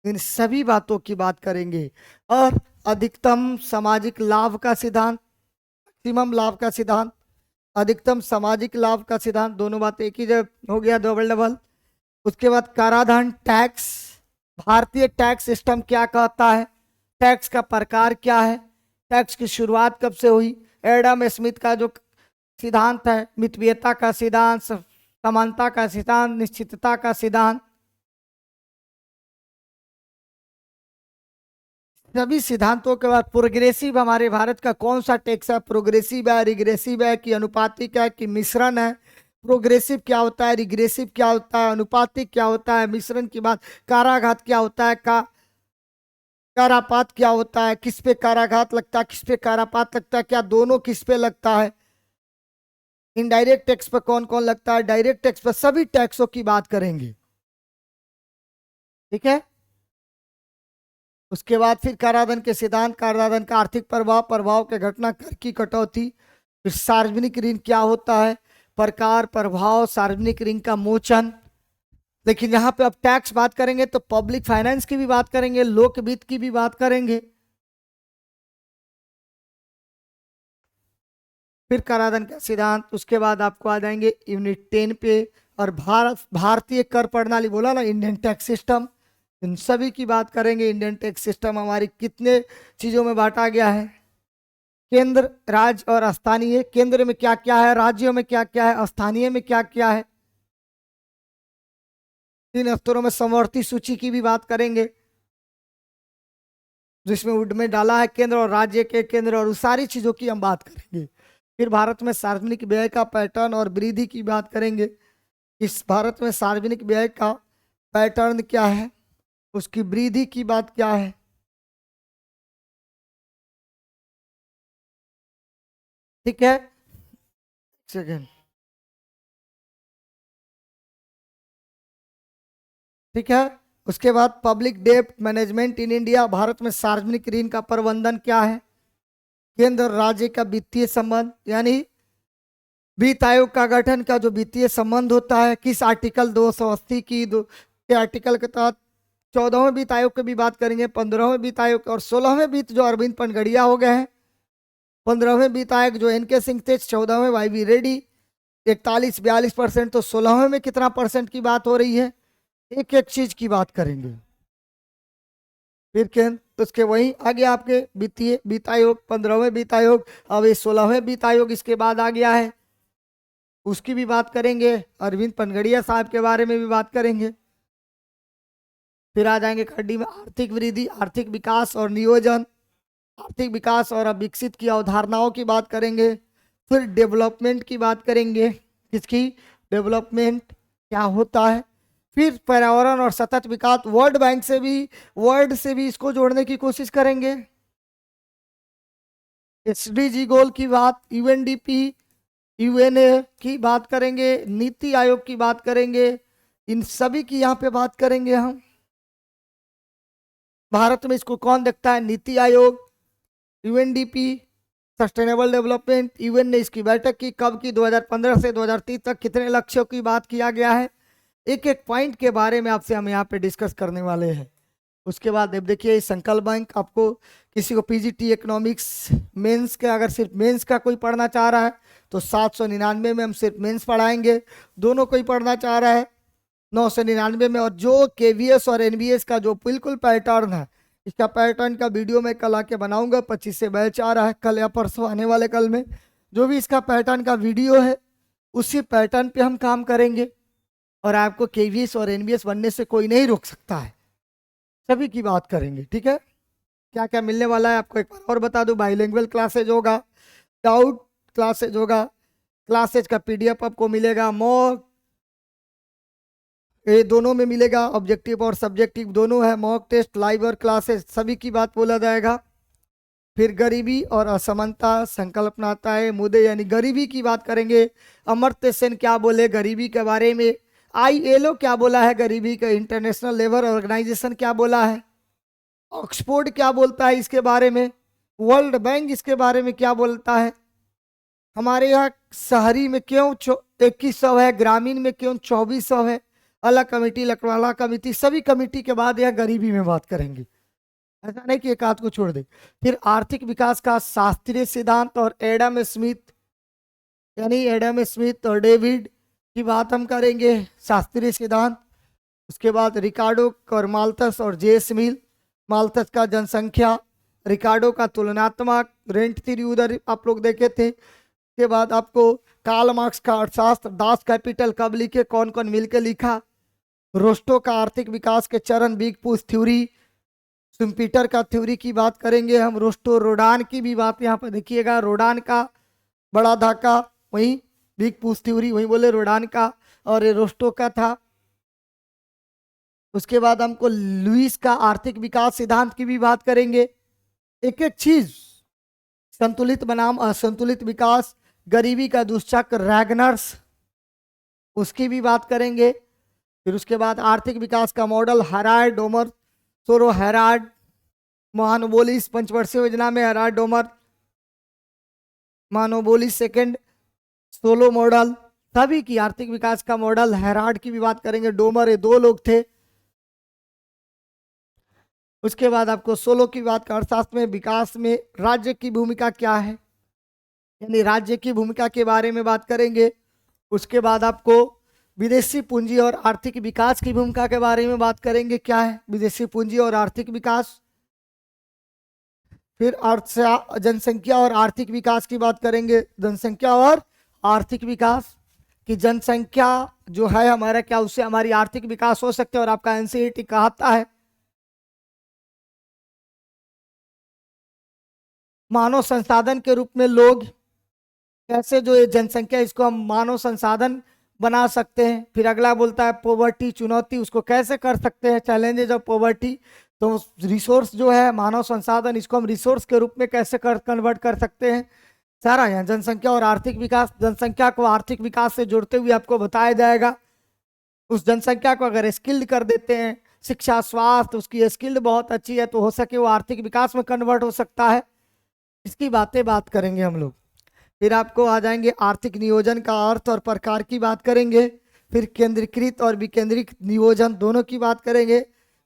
S1: इन सभी बातों की बात करेंगे। और अधिकतम सामाजिक लाभ का सिद्धांत, मैक्सिमम लाभ का सिद्धांत, अधिकतम सामाजिक लाभ का सिद्धांत, दोनों बातें एक ही जगह हो गया, डबल डबल। उसके बाद कराधान टैक्स, भारतीय टैक्स सिस्टम क्या कहता है, टैक्स का प्रकार क्या है, टैक्स की शुरुआत कब से हुई, एडम स्मिथ का जो सिद्धांत है, मितव्ययता का सिद्धांत, समानता का सिद्धांत, निश्चितता का सिद्धांत, सभी सिद्धांतों के बाद प्रोग्रेसिव हमारे भारत का कौन सा टैक्स है, प्रोग्रेसिव है, रिग्रेसिव है कि अनुपातिक है कि मिश्रण है, प्रोग्रेसिव क्या होता है, रिग्रेसिव क्या होता है, अनुपातिक क्या होता है, मिश्रण की बात, काराघात क्या होता है, कारापात क्या होता है, किस पे काराघात लगता है, किस पे कारापात लगता है, क्या दोनों किस पे लगता है, इनडायरेक्ट टैक्स पर कौन कौन लगता है, डायरेक्ट टैक्स पर, सभी टैक्सों की बात करेंगे। ठीक है। उसके बाद फिर कराधान के सिद्धांत, कराधान का आर्थिक प्रभाव, प्रभाव के घटना, कर की कटौती, फिर सार्वजनिक ऋण क्या होता है, प्रकार, प्रभाव, सार्वजनिक ऋण का मोचन। लेकिन यहाँ पे अब टैक्स बात करेंगे तो पब्लिक फाइनेंस की भी बात करेंगे, लोक वित्त की भी बात करेंगे। फिर कराधान का सिद्धांत, उसके बाद आपको आ जाएंगे यूनिट 10 पे, और भारतीय कर प्रणाली बोला ना, इंडियन टैक्स सिस्टम, इन सभी की बात करेंगे। इंडियन टैक्स सिस्टम हमारी कितने चीजों में बांटा गया है, केंद्र, राज्य और स्थानीय। केंद्र में क्या क्या है, राज्यों में क्या क्या है, स्थानीय में क्या क्या है, 3 स्तरों में समवर्ती सूची की भी बात करेंगे, जिसमें उड में डाला है केंद्र और राज्य के केंद्र, और उस सारी चीजों की हम बात करेंगे। फिर भारत में सार्वजनिक व्यय का पैटर्न और वृद्धि की बात करेंगे, इस भारत में सार्वजनिक व्यय का पैटर्न क्या है, उसकी वृद्धि की बात क्या है। ठीक है, सेकेंड। ठीक है। उसके बाद पब्लिक डेब्ट मैनेजमेंट इन इंडिया, भारत में सार्वजनिक ऋण का प्रबंधन क्या है, केंद्र और राज्य का वित्तीय संबंध, यानी वित्त आयोग का गठन का जो वित्तीय संबंध होता है, किस आर्टिकल 280 की के आर्टिकल के तहत, 14वें वित्त आयोग की भी बात करेंगे, 15वें वित्त आयोग और 16वें वित्त जो अरविंद पनगड़िया हो गए हैं, 15वें वित्त आयोग जो एन के सिंह थे, 14वें वाई वी रेड्डी, 41-42%, तो 16वें में कितना परसेंट की बात हो रही है, एक एक चीज की बात करेंगे। फिर केंद्र, उसके वही आगे आपके वित्तीय वित्त आयोग, 15वें वित्त आयोग, अब ये 16वें वित्त आयोग इसके बाद आ गया है, उसकी भी बात करेंगे, अरविंद पनगड़िया साहब के बारे में भी बात करेंगे। फिर आ जाएंगे खड्डी में आर्थिक वृद्धि, आर्थिक विकास और नियोजन, आर्थिक विकास और अब विकसित की अवधारणाओं की बात करेंगे। फिर डेवलपमेंट की बात करेंगे, किसकी, डेवलपमेंट क्या होता है। फिर पर्यावरण और सतत विकास, वर्ल्ड से भी इसको जोड़ने की कोशिश करेंगे। एसडीजी गोल की बात, यूएनडीपी, यूएनए की बात करेंगे, नीति आयोग की बात करेंगे, इन सभी की यहाँ पे बात करेंगे हम। भारत में इसको कौन देखता है, NITI Aayog, UNDP, sustainable development, UN ने इसकी बैठक की, कब की, 2015 से 2030 तक, कितने लक्ष्यों की बात किया गया है, एक एक पॉइंट के बारे में आपसे हम यहाँ पे डिस्कस करने वाले हैं। उसके बाद अब देखिए संकल्प बैंक, आपको किसी को पीजीटी इकोनॉमिक्स मेंस के, अगर सिर्फ मेंस का कोई पढ़ना चाह रहा है तो 799 में हम सिर्फ मेंस पढ़ाएंगे, दोनों कोई पढ़ना चाह रहा है 999 में। और जो केवीएस और एनवीएस का जो बिल्कुल पैटर्न है, इसका पैटर्न का वीडियो मैं कल आके बनाऊंगा, 25 से बैच आ रहा है, कल या परसों आने वाले कल में, जो भी इसका पैटर्न का वीडियो है उसी पैटर्न पे हम काम करेंगे, और आपको केवीएस और एनवीएस बनने से कोई नहीं रोक सकता है, सभी की बात करेंगे। ठीक है, क्या क्या मिलने वाला है आपको एक बार और बता दूं, बाईलिंगुअल क्लासेज होगा, डाउट क्लासेज होगा, क्लासेज का पीडीएफ आपको मिलेगा, मॉक ये दोनों में मिलेगा, ऑब्जेक्टिव और सब्जेक्टिव दोनों है, मॉक टेस्ट, लाइव और क्लासेस सभी की बात बोला जाएगा। फिर गरीबी और असमानता संकल्पनाताएं मुद्दे, यानी गरीबी की बात करेंगे। अमर्त्य सेन क्या बोले गरीबी के बारे में, ILO क्या बोला है गरीबी का, इंटरनेशनल लेबर ऑर्गेनाइजेशन क्या बोला है, ऑक्सफोर्ड क्या बोलता है इसके बारे में, वर्ल्ड बैंक इसके बारे में क्या बोलता है, हमारे यहाँ शहरी में क्यों 2100 है, ग्रामीण में क्यों 2400 है, अलग कमेटी, लकवाला कमेटी, सभी कमेटी के बाद यह गरीबी में बात करेंगे, ऐसा नहीं कि एक आध को छोड़ दे। फिर आर्थिक विकास का शास्त्रीय सिद्धांत और एडम स्मिथ, यानी एडम स्मिथ और डेविड की बात हम करेंगे, शास्त्रीय सिद्धांत। उसके बाद रिकार्डो और माल्थस और जे स्मिल, माल्थस का जनसंख्या, रिकार्डो का तुलनात्मक, रेंट थ्योरी उधर आप लोग देखे थे। के बाद आपको कार्ल मार्क्स का अर्थशास्त्र, दास कैपिटल कब लिखे, कौन कौन मिलकर लिखा, रोस्टो का आर्थिक विकास के चरण, बिग पुश थ्योरी, शुम्पीटर का थ्योरी की बात करेंगे हम, रोस्टो रोडान की भी बात यहाँ पर देखिएगा, रोडान का बड़ा धाका, वही बिग पुश थ्योरी वही बोले रोडान का, और ये रोस्टो का था। उसके बाद हमको लुईस का आर्थिक विकास सिद्धांत की भी बात करेंगे। एक एक चीज, संतुलित बनाम असंतुलित विकास, गरीबी का दुष्चक्र रैगनर्स, उसकी भी बात करेंगे। फिर उसके बाद आर्थिक विकास का model Harrod Domar, Solow Harrod, महानोबोलिस पंचवर्षीय योजना में हेराल्ड डोमर, महानोबोलिस सेकंड, सोलो मॉडल, सभी की आर्थिक विकास का मॉडल, हेराल्ड की भी बात करेंगे, डोमर, ये दो लोग थे। उसके बाद आपको सोलो की बात का अर्थशास्त्र में विकास में राज्य की भूमिका क्या है, यानी राज्य की भूमिका के बारे में बात करेंगे। उसके बाद आपको विदेशी पूंजी और आर्थिक विकास की भूमिका के बारे में बात करेंगे, क्या है विदेशी पूंजी और आर्थिक विकास। फिर जनसंख्या और आर्थिक विकास की बात करेंगे, जनसंख्या और आर्थिक विकास की, जनसंख्या जो है हमारा क्या, उससे हमारी आर्थिक विकास हो सकते हैं। और आपका NCERT कहता है मानव संसाधन के रूप में लोग कैसे, जो ये जनसंख्या इसको हम मानव संसाधन बना सकते हैं। फिर अगला बोलता है पॉवर्टी, चुनौती, उसको कैसे कर सकते हैं, चैलेंजेज ऑफ पॉवर्टी, तो रिसोर्स जो है मानव संसाधन, इसको हम रिसोर्स के रूप में कैसे कन्वर्ट कर सकते हैं, सारा यहाँ जनसंख्या और आर्थिक विकास। जनसंख्या को आर्थिक विकास से जोड़ते हुए आपको बताया जाएगा। उस जनसंख्या को अगर स्किल्ड कर देते हैं, शिक्षा, स्वास्थ्य, उसकी स्किल्ड बहुत अच्छी है, तो हो सके वो आर्थिक विकास में कन्वर्ट हो सकता है। इसकी बात करेंगे हम लोग। फिर आपको आ जाएंगे आर्थिक नियोजन का अर्थ और प्रकार की बात करेंगे। फिर केंद्रीकृत और विकेंद्रित नियोजन दोनों की बात करेंगे।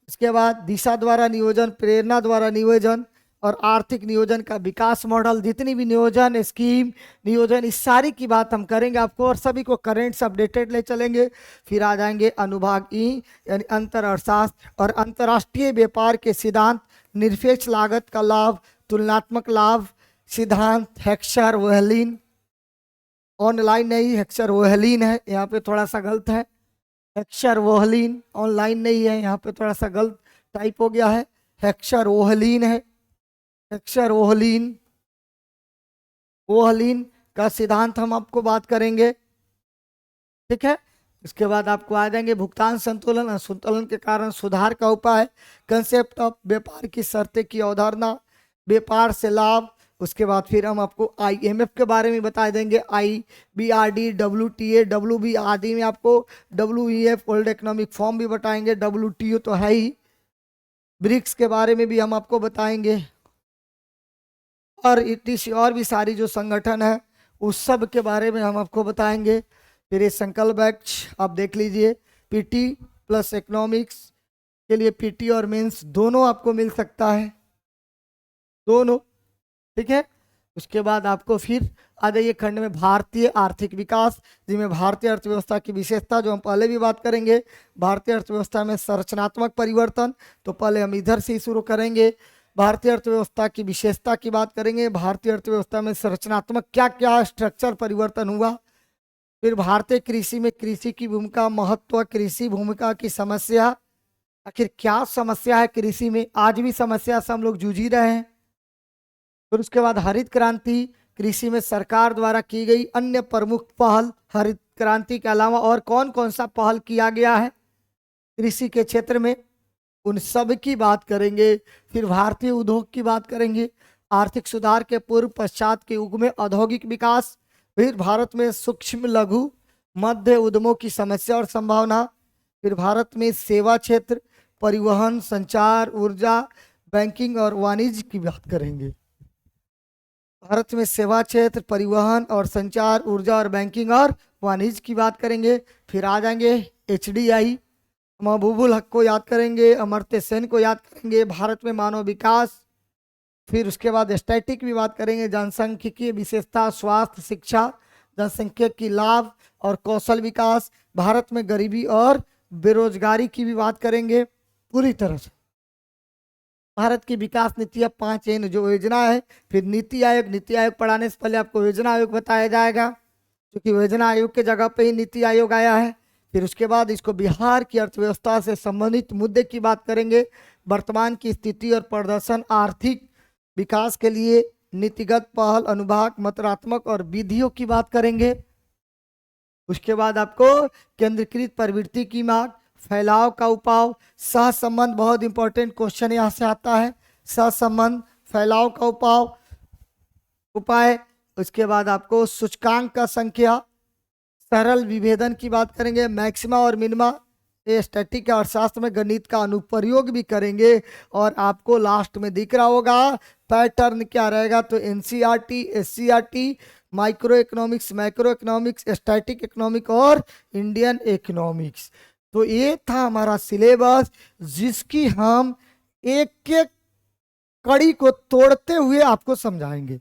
S1: इसके बाद दिशा द्वारा नियोजन, प्रेरणा द्वारा नियोजन और आर्थिक नियोजन का विकास मॉडल, जितनी भी नियोजन स्कीम, नियोजन, इस सारी की बात हम करेंगे आपको, और सभी को करेंट्स अपडेटेड ले चलेंगे। फिर आ जाएंगे अनुभाग ई, यानी अंतर अर्थशास्त्र और अंतर्राष्ट्रीय व्यापार के सिद्धांत, निरपेक्ष लागत का लाभ, तुलनात्मक लाभ सिद्धांत, हेक्सर वोहलिन, ऑनलाइन नहीं हेक्सर वोहलिन है, यहाँ पे थोड़ा सा गलत है, हेक्सर वोहलिन ऑनलाइन नहीं है, यहाँ पे थोड़ा सा गलत टाइप हो गया है, हेक्सर वोहलिन है, हेक्सर वोहलिन, वोहलिन का सिद्धांत हम आपको बात करेंगे, ठीक है। इसके बाद आपको आ जाएंगे भुगतान संतुलन, असंतुलन के कारण सुधार का उपाय, कंसेप्ट ऑफ व्यापार की शर्तें की अवधारणा, व्यापार से लाभ। उसके बाद फिर हम आपको IMF के बारे में बता देंगे, IBRD, WTA, WB आदि में आपको WEF वर्ल्ड इकोनॉमिक फॉर्म भी बताएंगे, WTO तो है ही, ब्रिक्स के बारे में भी हम आपको बताएंगे, और ETC और भी सारी जो संगठन है उस सब के बारे में हम आपको बताएंगे। फिर ये संकल्प बैच आप देख लीजिए, PT प्लस इकोनॉमिक्स के लिए PT और मेंस दोनों आपको मिल सकता है, दोनों, ठीक है। उसके बाद आपको फिर आ जाइए खंड में भारतीय आर्थिक विकास, जिसमें भारतीय अर्थव्यवस्था की विशेषता, जो हम पहले भी बात करेंगे, भारतीय अर्थव्यवस्था में संरचनात्मक परिवर्तन, तो पहले हम इधर से ही शुरू करेंगे, भारतीय अर्थव्यवस्था की विशेषता की बात करेंगे, भारतीय अर्थव्यवस्था में संरचनात्मक क्या क्या स्ट्रक्चर परिवर्तन हुआ। फिर भारतीय कृषि में कृषि की भूमिका, महत्व, कृषि भूमिका की समस्या, आखिर क्या समस्या है कृषि में, आज भी समस्या से हम लोग जूझ ही रहे हैं। फिर उसके बाद हरित क्रांति, कृषि में सरकार द्वारा की गई अन्य प्रमुख पहल, हरित क्रांति के अलावा और कौन कौन सा पहल किया गया है, कृषि के क्षेत्र में, उन सब की बात करेंगे। फिर भारतीय उद्योग की बात करेंगे, आर्थिक सुधार के पूर्व पश्चात के युग में औद्योगिक विकास, फिर भारत में सूक्ष्म लघु मध्य उद्यमों की समस्या और संभावना, फिर भारत में सेवा क्षेत्र, परिवहन, संचार, ऊर्जा, बैंकिंग और वाणिज्य की बात करेंगे। भारत में सेवा क्षेत्र, परिवहन और संचार, ऊर्जा और बैंकिंग और वाणिज्य की बात करेंगे। फिर आ जाएंगे HDI, महबूबुल हक को याद करेंगे, अमर्त्य सेन को याद करेंगे, भारत में मानव विकास। फिर उसके बाद स्टैटिक भी बात करेंगे, जनसांख्यिकीय विशेषता, स्वास्थ्य, शिक्षा, जनसंख्या की लाभ और कौशल विकास, भारत में गरीबी और बेरोजगारी की भी बात करेंगे पूरी तरह से। भारत की विकास नीतियाँ 5 जो योजना है। फिर नीति आयोग, नीति आयोग पढ़ाने से पहले आपको योजना आयोग बताया जाएगा, क्योंकि योजना आयोग के जगह पे ही नीति आयोग आया है। फिर उसके बाद इसको बिहार की अर्थव्यवस्था से संबंधित मुद्दे की बात करेंगे, वर्तमान की स्थिति और प्रदर्शन, आर्थिक विकास के लिए नीतिगत पहल, अनुभाग, मात्रात्मक और विधियों की बात करेंगे। उसके बाद आपको केंद्रीकृत प्रवृत्ति की मांग, फैलाव का उपाय, सहसंबंध, बहुत इंपॉर्टेंट क्वेश्चन यहाँ से आता है, सहसंबंध, फैलाव का उपाय। उसके बाद आपको सूचकांक का संख्या, सरल विभेदन की बात करेंगे, मैक्सिमा और मिनिमा, ये स्टैटिक के अर्थशास्त्र में गणित का अनुप्रयोग भी करेंगे। और आपको लास्ट में दिख रहा होगा पैटर्न क्या रहेगा, तो NCERT, SCERT, micro economics, macro economics, static economic और इंडियन इकोनॉमिक्स। तो ये था हमारा सिलेबस, जिसकी हम एक एक कड़ी को तोड़ते हुए आपको समझाएंगे।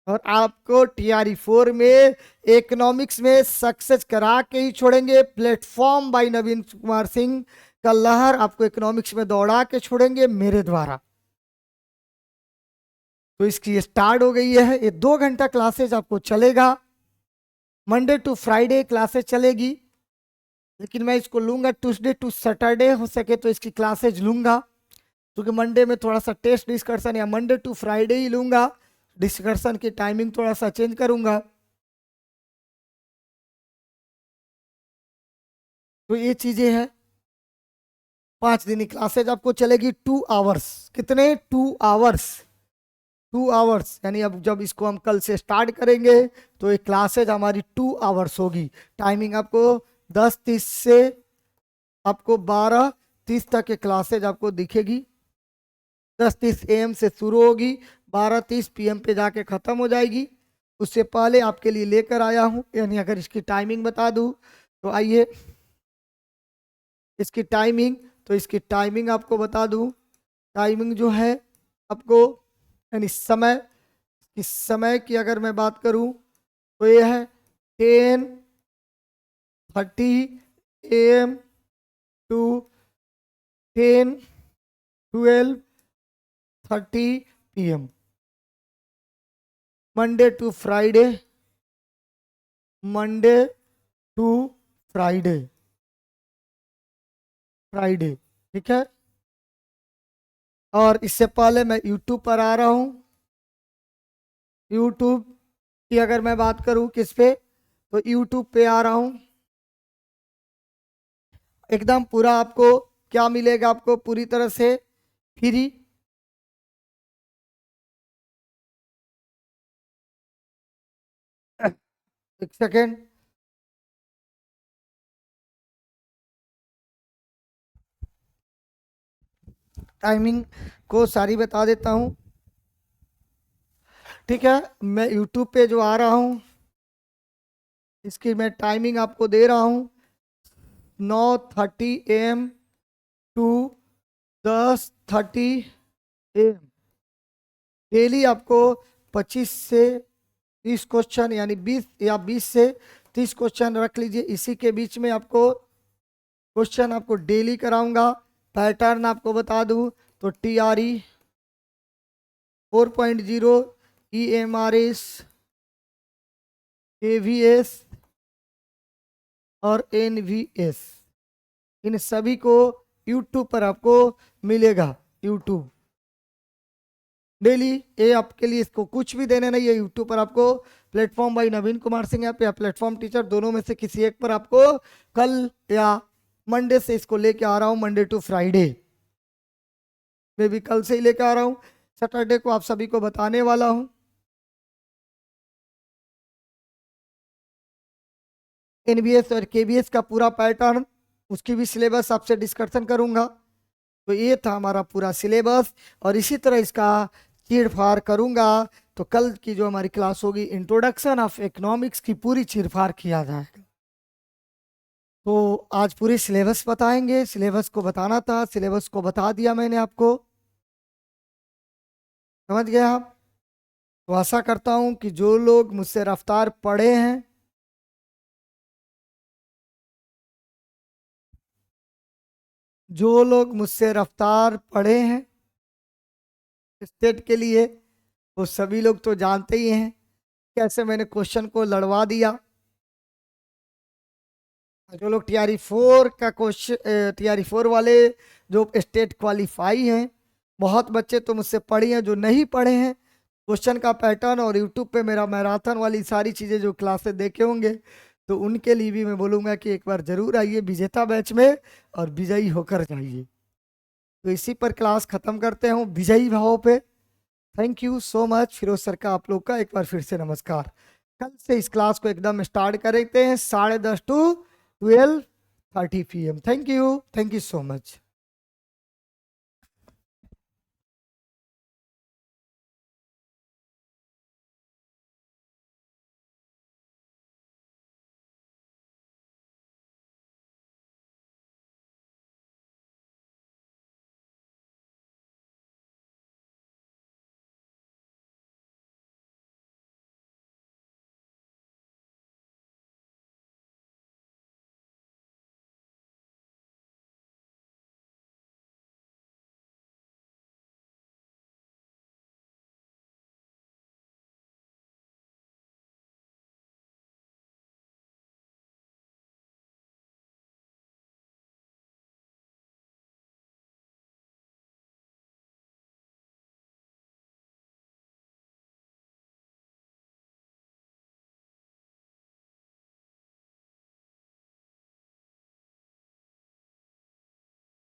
S1: और आपको TRE 4 में इकोनॉमिक्स में सक्सेस करा के ही छोड़ेंगे। प्लेटफॉर्म बाय नवीन कुमार सिंह का लहर आपको इकोनॉमिक्स में दौड़ा के छोड़ेंगे मेरे द्वारा। तो इसकी स्टार्ट हो गई है। ये 2 घंटा क्लासेज आपको चलेगा, मंडे टू फ्राइडे क्लासेज चलेगी, लेकिन मैं इसको लूंगा ट्यूसडे टू सैटरडे, हो सके तो इसकी क्लासेज लूंगा, क्योंकि मंडे में थोड़ा सा टेस्ट डिस्कशन, या मंडे टू फ्राइडे ही लूंगा। डिस्कशन की टाइमिंग थोड़ा सा चेंज करूंगा। तो ये चीजें हैं। 5 दिन की क्लासेज आपको चलेगी 2 आवर्स। कितने? 2 आवर्स। 2 आवर्स, यानी अब जब इसको हम कल से स्टार्ट करेंगे तो ये क्लासेज हमारी 2 आवर्स होगी। टाइमिंग आपको 10:30 से आपको 12:30 तक के क्लासेज आपको दिखेगी। 10:30 AM से शुरू होगी, 12:30 PM पे जाके ख़त्म हो जाएगी। उससे पहले आपके लिए लेकर आया हूँ, यानी अगर इसकी टाइमिंग बता दूँ तो आइए, इसकी टाइमिंग, तो इसकी टाइमिंग आपको बता दूँ। टाइमिंग जो है आपको, यानी समय, इस समय की अगर मैं बात करूँ तो ये है 10:30 AM to 12:30 PM, Monday to Friday, Monday to Friday, Friday, ठीक है। और इससे पहले मैं यूट्यूब पर आ रहा हूँ। यूट्यूब की अगर मैं बात करूँ किस पे, तो यूट्यूब पे आ रहा हूँ। एकदम पूरा आपको क्या मिलेगा, आपको पूरी तरह से फ्री। एक सेकेंड, टाइमिंग को सारी बता देता हूँ, ठीक है। मैं यूट्यूब पे जो आ रहा हूँ, इसकी मैं टाइमिंग आपको दे रहा हूँ 9:30 AM टू 10:30 AM। डेली आपको 25 से 30 क्वेश्चन, यानी 20 या 20 से 30 क्वेश्चन रख लीजिए, इसी के बीच में आपको क्वेश्चन आपको डेली कराऊंगा। पैटर्न आपको बता दूं तो TRE 4.0, EMRS, AVS और NVS, इन सभी को YouTube पर आपको मिलेगा। YouTube डेली, ये आपके लिए, इसको कुछ भी देने नहीं है। यूट्यूब पर आपको platform by Naveen Kumar Singh app या प्लेटफॉर्म टीचर, दोनों में से किसी एक पर आपको कल या मंडे से इसको लेके आ रहा हूँ, मंडे टू फ्राइडे मैं भी कल से ही लेके आ रहा हूँ। सैटरडे को आप सभी को बताने वाला हूँ। एनबीएस और केबीएस का पूरा पैटर्न, उसकी भी सिलेबस आपसे डिस्कशन करूंगा। तो ये था हमारा पूरा सिलेबस, और इसी तरह इसका चीरफाड़ करूंगा। तो कल की जो हमारी क्लास होगी, इंट्रोडक्शन ऑफ इकोनॉमिक्स की पूरी चीरफाड़ किया जाएगा। तो आज पूरी सिलेबस बताएंगे, सिलेबस को बताना था, सिलेबस को बता दिया मैंने आपको, समझ गए आप। तो आशा करता हूं कि जो लोग मुझसे रफ्तार पढ़े हैं, जो लोग मुझसे रफ्तार पढ़े हैं स्टेट के लिए, वो सभी लोग तो जानते ही हैं कैसे मैंने क्वेश्चन को लड़वा दिया। जो लोग टीआरई 4 का क्वेश्चन, टीआरई 4 वाले जो स्टेट क्वालिफाई हैं, बहुत बच्चे तो मुझसे पढ़े हैं, जो नहीं पढ़े हैं क्वेश्चन का पैटर्न और यूट्यूब पे मेरा मैराथन वाली सारी चीज़ें जो क्लासेस देखे होंगे, तो उनके लिए भी मैं बोलूँगा कि एक बार जरूर आइए विजेता बैच में और विजयी होकर जाइए। तो इसी पर क्लास खत्म करते हैं विजयी भाव पे। Thank you so much. Firoz sir का आप लोग का एक बार फिर से नमस्कार। कल से इस क्लास को एकदम स्टार्ट करते हैं 10:30 to 12:30 PM। Thank you so much.